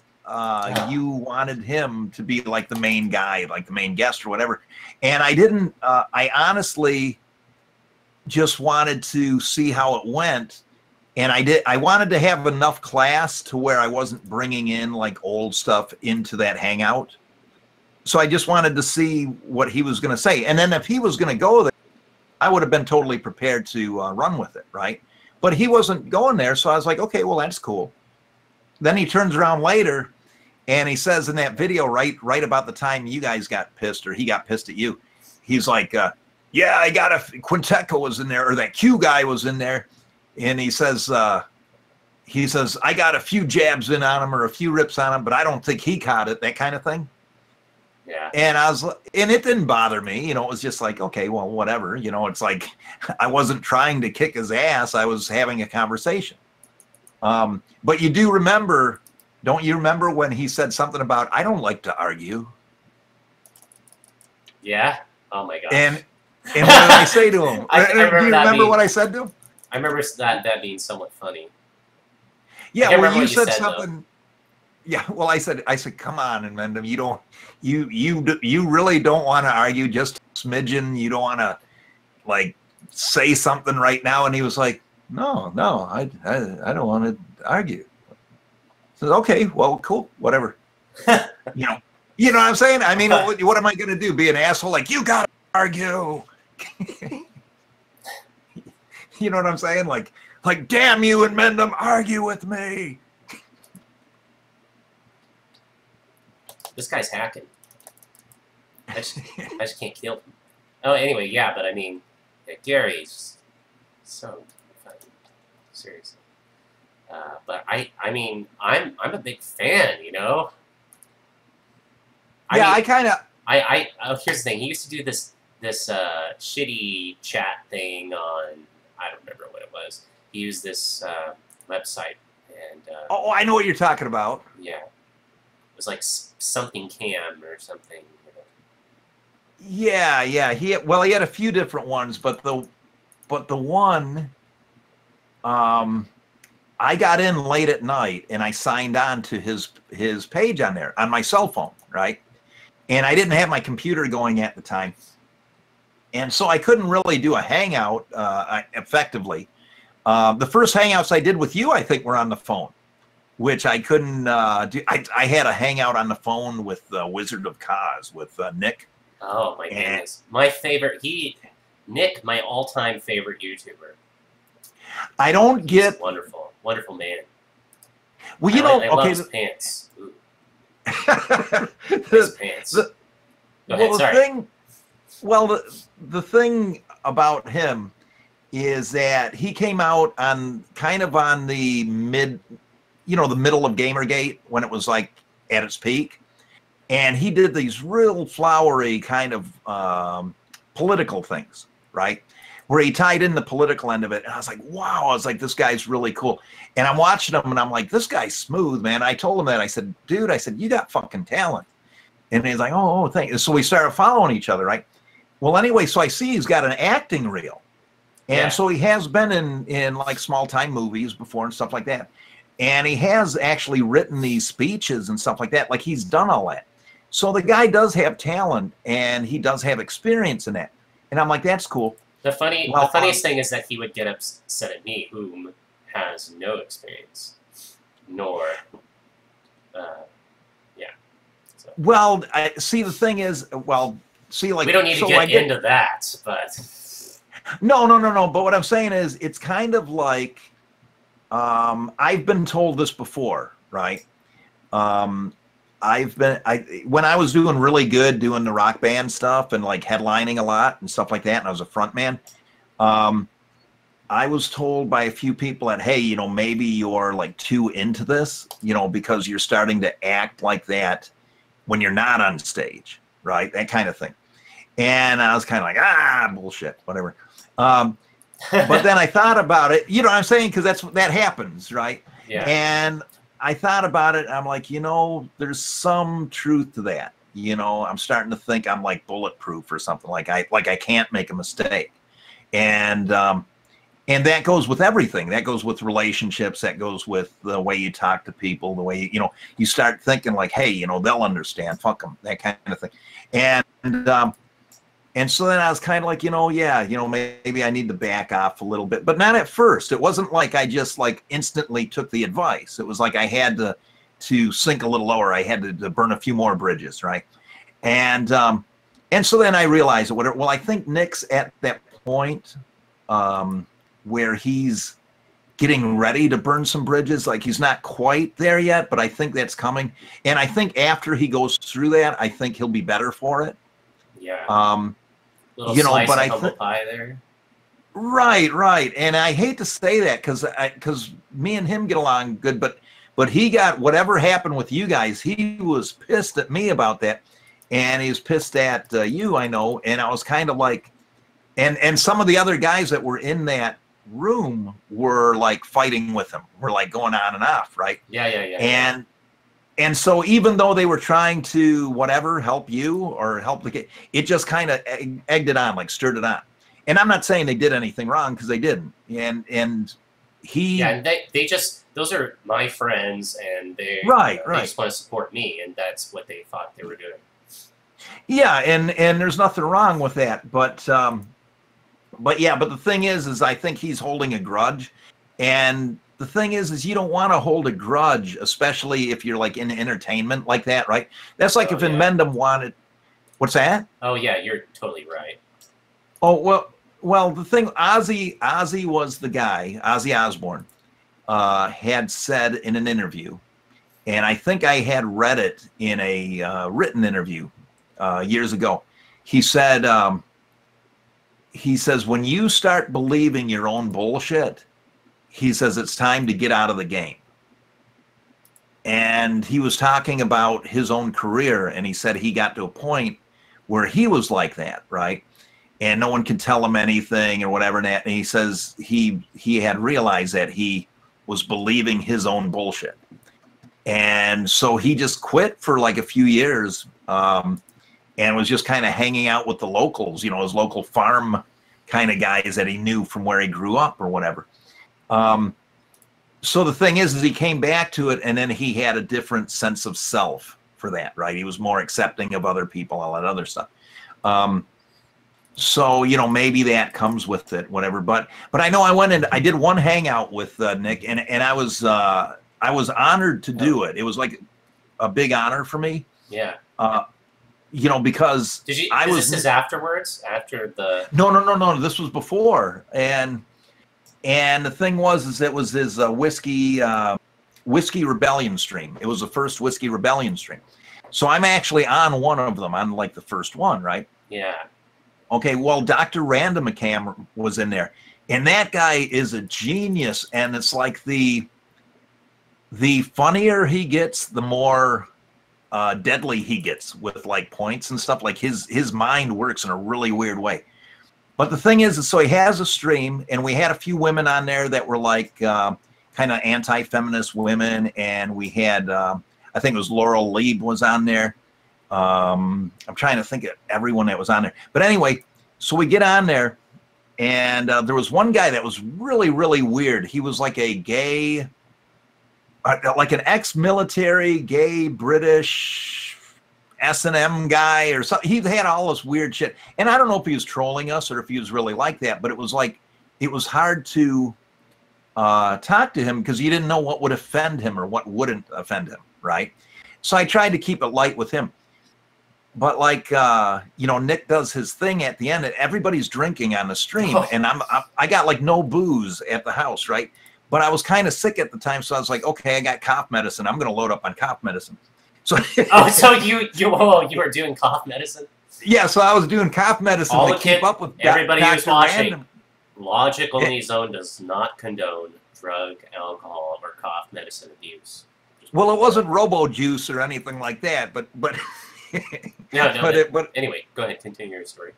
you wanted him to be like the main guy, like the main guest or whatever. And I didn't, I honestly just wanted to see how it went. And I wanted to have enough class to where I wasn't bringing in like old stuff into that hangout. So I just wanted to see what he was going to say. And then if he was going to go there, I would have been totally prepared to run with it, right? But he wasn't going there. So I was like, okay, well, that's cool. Then he turns around later and he says in that video, right about the time you guys got pissed, or he got pissed at you, he's like, yeah, Qnttka was in there, or that Q guy was in there. And he says, I got a few jabs in on him or a few rips on him, but I don't think he caught it, that kind of thing. Yeah. And it didn't bother me, you know, it was just like, okay, well, whatever, you know, it's like, I wasn't trying to kick his ass. I was having a conversation. But you do remember, don't you remember when he said something about, I don't like to argue? Yeah. Oh my gosh. And what did I say to him? Do you remember what I said to him? I remember that being somewhat funny. Yeah, well, you said something. Though. Yeah, well, I said, come on, and Mendham, you really don't want to argue, just a smidgen. You don't want to like say something right now. And he was like, no, I don't want to argue. So okay, well, cool, whatever. you know what I'm saying? I mean, what am I going to do? Be an asshole? Like, you got to argue. You know what I'm saying? Like, damn you and Mendham, argue with me. This guy's hacking. I just can't kill him. Oh, anyway, yeah, but I mean, Gary's so funny. Seriously. But I mean, I'm a big fan, you know? Here's the thing. He used to do this shitty chat thing on, I don't remember what it was. He used this website, and oh, I know what you're talking about. Yeah, it was like something cam or something. You know? Yeah. He had a few different ones, but the one, I got in late at night and I signed on to his page on there on my cell phone, right? And I didn't have my computer going at the time. And so I couldn't really do a hangout effectively. The first hangouts I did with you, I think, were on the phone, which I couldn't do. I had a hangout on the phone with Wizard of Cause with Nick. Oh my goodness, my favorite. Nick, my all-time favorite YouTuber. I don't get wonderful, wonderful man. Well, you know, I love his pants. Ooh. His pants. The thing about him is that he came out on kind of on the middle of Gamergate when it was like at its peak, and he did these real flowery kind of political things, right? Where he tied in the political end of it, and I was like, wow, I was like, this guy's really cool. And I'm watching him, and I'm like, this guy's smooth, man. I told him that. I said, dude, you got fucking talent. And he's like, oh, thank you. So we started following each other, right? Well, anyway, so I see he's got an acting reel. And so he has been in like small-time movies before and stuff like that. And he has actually written these speeches and stuff like that. Like, he's done all that. So the guy does have talent, and he does have experience in that. And I'm like, that's cool. The funniest thing is that he would get upset at me, whom has no experience, nor, yeah. So. Well, see, the thing is, like we don't need to get into that, but no. But what I'm saying is, it's kind of like I've been told this before, right? When I was doing really good doing the rock band stuff and like headlining a lot and stuff like that, and I was a front man, I was told by a few people that, hey, you know, maybe you're like too into this, you know, because you're starting to act like that when you're not on stage, right? That kind of thing. And I was kind of like, bullshit, whatever. But then I thought about it, you know what I'm saying? Because that happens, right? Yeah. And I thought about it. I'm like, you know, there's some truth to that. You know, I'm starting to think I'm like bulletproof or something. Like I can't make a mistake. And that goes with everything. That goes with relationships. That goes with the way you talk to people. The way you start thinking like, hey, you know, they'll understand. Fuck them. That kind of thing. And so then I was kind of like, maybe I need to back off a little bit, but not at first. It wasn't like I just like instantly took the advice. It was like I had to sink a little lower. I had to burn a few more bridges, right? And so then I realized I think Nick's at that point where he's getting ready to burn some bridges. Like he's not quite there yet, but I think that's coming. And I think after he goes through that, I think he'll be better for it. Yeah. Little slice of humble pie there. Right. And I hate to say that because me and him get along good, but he got whatever happened with you guys. He was pissed at me about that, and he was pissed at you, I know. And I was kind of like, and some of the other guys that were in that room were like fighting with him. We're like going on and off, right? Yeah. And so even though they were trying to help you or help the kid, it just kind of egged it on, like stirred it on. And I'm not saying they did anything wrong because they didn't. And he... Yeah, and they just, those are my friends, and they just want to support me, and that's what they thought they were doing. Yeah, and there's nothing wrong with that. But the thing is I think he's holding a grudge. And the thing is you don't want to hold a grudge, especially if you're like in entertainment like that, right? That's like Mendham wanted. What's that? Oh yeah, you're totally right. Oh well, the thing, Ozzy was the guy. Ozzy Osbourne had said in an interview, and I think I had read it in a written interview years ago. He said, he says, when you start believing your own bullshit, he says it's time to get out of the game. And he was talking about his own career, and he said he got to a point where he was like that, right? And no one could tell him anything or whatever. And he says he had realized that he was believing his own bullshit. And so he just quit for like a few years and was just kind of hanging out with the locals, his local farm kind of guys that he knew from where he grew up or whatever. So the thing is he came back to it, and then he had a different sense of self for that, right? He was more accepting of other people, all that other stuff. So, you know, maybe that comes with it, whatever. But I know I went and I did one hangout with Nick, and I was honored to Oh, do it. It was like a big honor for me. yeah. You know, because Did you? I was This is afterwards, after the. no. This was before, and the thing was, is it was his whiskey rebellion stream. It was the first whiskey rebellion stream. So I'm actually on one of them. I'm like the first one, right? Yeah. Okay, well, Dr. Random McCam was in there, and that guy is a genius. And it's like the funnier he gets, the more deadly he gets with like points and stuff. Like his mind works in a really weird way. But the thing is, so he has a stream, and we had a few women on there that were like kind of anti-feminist women, and we had I think it was Laurel Lieb was on there. I'm trying to think of everyone that was on there. But anyway, so we get on there, and there was one guy that was really, really weird. He was like a gay, like an ex-military gay British S&M guy or something. He had all this weird shit. And I don't know if he was trolling us or if he was really like that, but it was like, it was hard to talk to him because you didn't know what would offend him or what wouldn't offend him, right? So I tried to keep it light with him. But like, you know, Nick does his thing at the end, and everybody's drinking on the stream, and I got like no booze at the house, right? But I was kind of sick at the time, so I was like, okay, I got cough medicine. I'm going to load up on cough medicine. So So you were doing cough medicine? Yeah, so I was doing cough medicine to keep up with everybody who's watching. Random. Logic Only Zone does not condone drug, alcohol, or cough medicine abuse. Well, it wasn't Robo Juice or anything like that, but no. But anyway, go ahead, continue your story.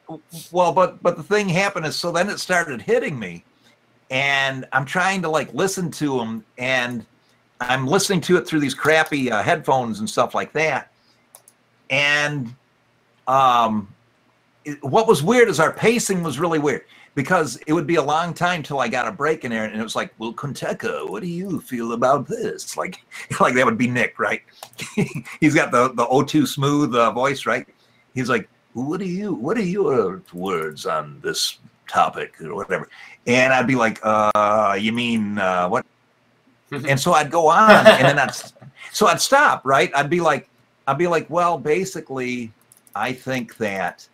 Well, but the thing happened is, so then it started hitting me, and I'm trying to like listen to him, and I'm listening to it through these crappy headphones and stuff like that. And what was weird is our pacing was really weird, because it would be a long time till I got a break in there, and it was like, well, Qnttka, what do you feel about this? Like that would be Nick, right? He's got the O2 smooth voice, right? He's like, what are your words on this topic or whatever? And I'd be like, you mean what? And so I'd go on, and then I'd stop, right? I'd be like, well, basically, I think that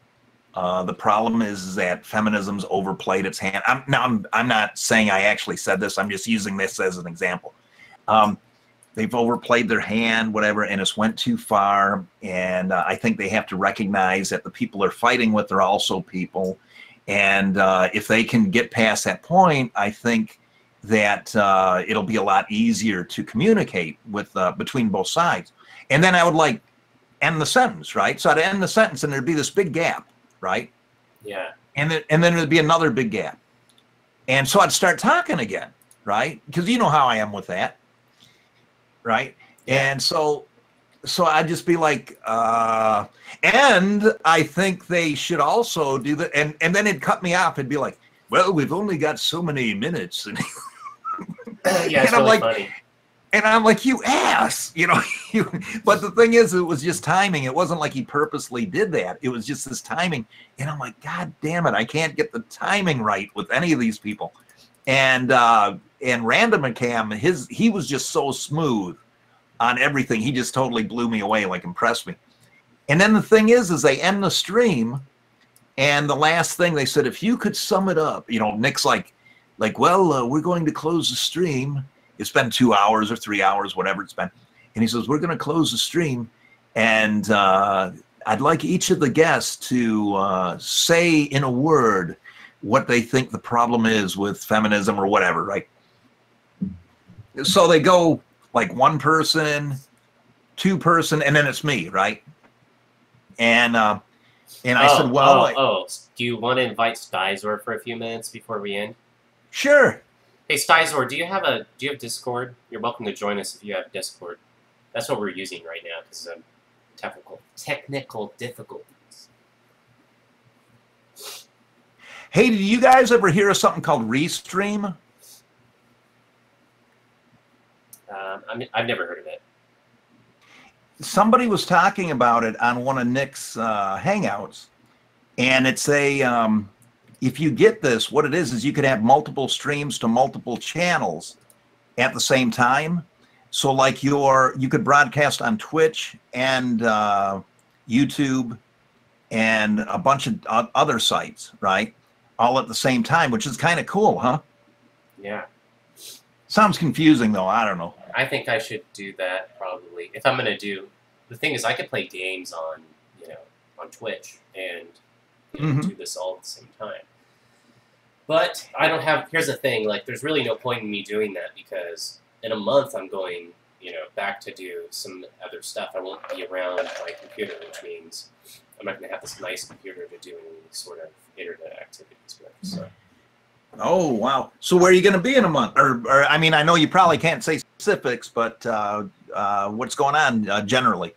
the problem is that feminism's overplayed its hand. I'm not saying I actually said this. I'm just using this as an example. They've overplayed their hand, whatever, and it's went too far. And I think they have to recognize that the people they're fighting with are also people. And if they can get past that point, I think that it'll be a lot easier to communicate with between both sides. And then I would like end the sentence, right? So I'd end the sentence, and there'd be this big gap, right? Yeah. And then there'd be another big gap. And so I'd start talking again, right? Because you know how I am with that, right? Yeah. And so I'd just be like, and I think they should also do that. And then it'd cut me off. It'd be like, well, we've only got so many minutes. And yeah, it's really funny. And I'm like, you ass, you know. But the thing is, it was just timing. It wasn't like he purposely did that. It was just this timing. And I'm like, God damn it, I can't get the timing right with any of these people. And Random McCam, he was just so smooth on everything. He just totally blew me away, like impressed me. And then the thing is they end the stream, and the last thing they said, if you could sum it up, you know, Nick's like, well, we're going to close the stream. It's been 2 hours or 3 hours, whatever it's been. And he says, we're going to close the stream. And I'd like each of the guests to say in a word what they think the problem is with feminism or whatever, right? So they go like one person, two person, and then it's me, right? And I said, well... do you want to invite Stizor for a few minutes before we end? Sure. Hey, Stizor, do you have Discord? You're welcome to join us if you have Discord. That's what we're using right now because of technical difficulties. Hey, did you guys ever hear of something called Restream? I've never heard of it. Somebody was talking about it on one of Nick's Hangouts, And it's a if you get this, what it is you could have multiple streams to multiple channels at the same time. So like you could broadcast on Twitch and YouTube and a bunch of other sites, right? All at the same time, which is kind of cool, huh? Yeah. Sounds confusing though. I don't know. I think I should do that probably. If I'm gonna do, the thing is, I could play games on, on Twitch and do this all at the same time. But I don't have. Here's the thing: like, there's really no point in me doing that because in a month I'm going, back to do some other stuff. I won't be around my computer, which means I'm not going to have this nice computer to do any sort of internet activities with. So. Oh wow! So where are you going to be in a month? Or I mean, I know you probably can't say specifics, but what's going on generally?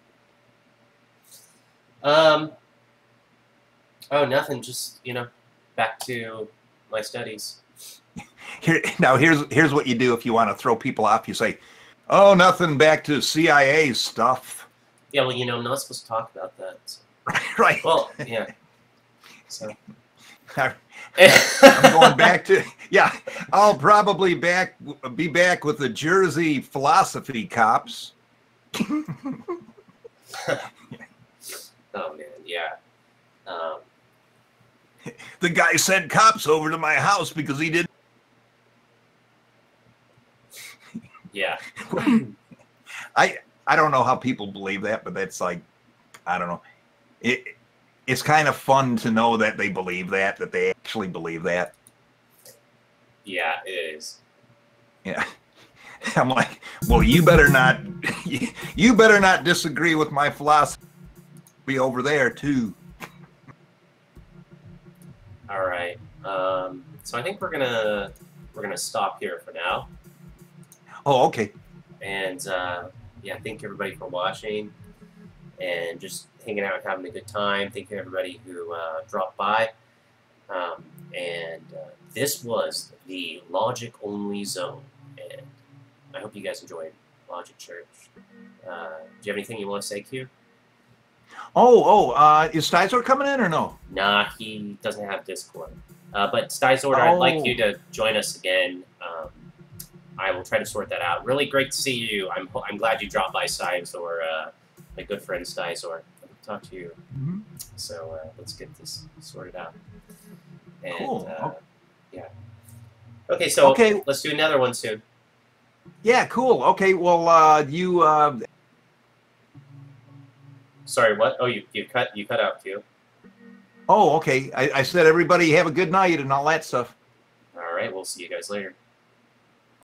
Oh, nothing. Just back to my studies. Here's what you do if you want to throw people off. You say, "Oh, nothing. Back to CIA stuff." Yeah, well, I'm not supposed to talk about that. So. Right. Well, yeah. So. I'm going back to I'll probably be back with the Jersey philosophy cops. Oh man, yeah. The guy sent cops over to my house because he didn't. Yeah. I don't know how people believe that, but that's like, I don't know. It's kind of fun to know that they believe that they actually believe that. Yeah, it is. Yeah. I'm like, well, you better not disagree with my philosophy over there too. All right. So I think we're gonna stop here for now. Oh, okay. And yeah, thank everybody for watching and just hanging out and having a good time. Thank you everybody who dropped by. This was the Logic Only Zone, and I hope you guys enjoyed Logic Church. Do you have anything you want to say, Q? Is Stizor coming in or no? Nah, he doesn't have Discord. But Stizor, I'd like you to join us again. I will try to sort that out. Really great to see you. I'm glad you dropped by, Stizor, my good friend Stizor. I'll talk to you. Mm-hmm. So let's get this sorted out. And, cool. Yeah. Okay, so let's do another one soon. Yeah, cool. Okay, well, you. Sorry, what? Oh, you cut out, Q. Oh, okay. I said everybody have a good night and all that stuff. All right, we'll see you guys later.